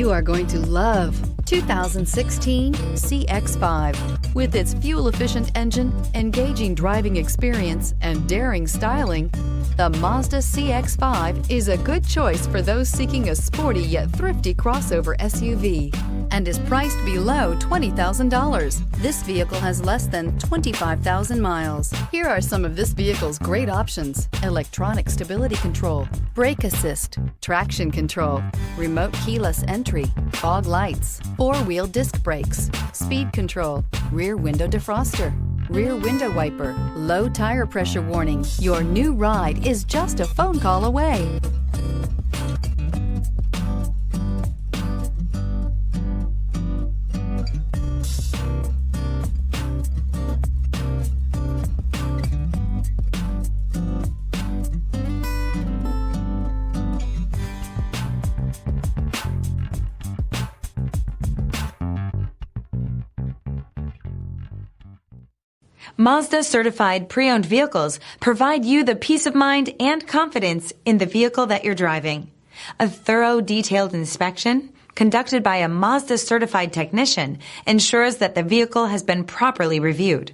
You are going to love 2016 CX-5. With its fuel-efficient engine, engaging driving experience, and daring styling, the Mazda CX-5 is a good choice for those seeking a sporty yet thrifty crossover SUV and is priced below $20,000. This vehicle has less than 25,000 miles. Here are some of this vehicle's great options: electronic stability control, brake assist, traction control, remote keyless entry, fog lights, four-wheel disc brakes, speed control, rear window defroster, rear window wiper, low tire pressure warning. Your new ride is just a phone call away. Mazda certified pre-owned vehicles provide you the peace of mind and confidence in the vehicle that you're driving. A thorough, detailed inspection conducted by a Mazda certified technician ensures that the vehicle has been properly reviewed.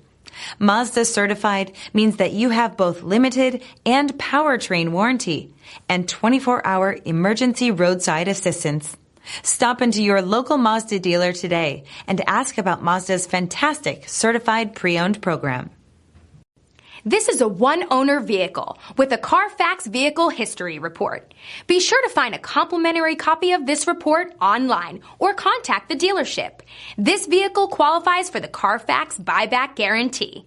Mazda certified means that you have both limited and powertrain warranty and 24-hour emergency roadside assistance. Stop into your local Mazda dealer today and ask about Mazda's fantastic certified pre-owned program. This is a one-owner vehicle with a Carfax Vehicle History Report. Be sure to find a complimentary copy of this report online or contact the dealership. This vehicle qualifies for the Carfax Buyback Guarantee.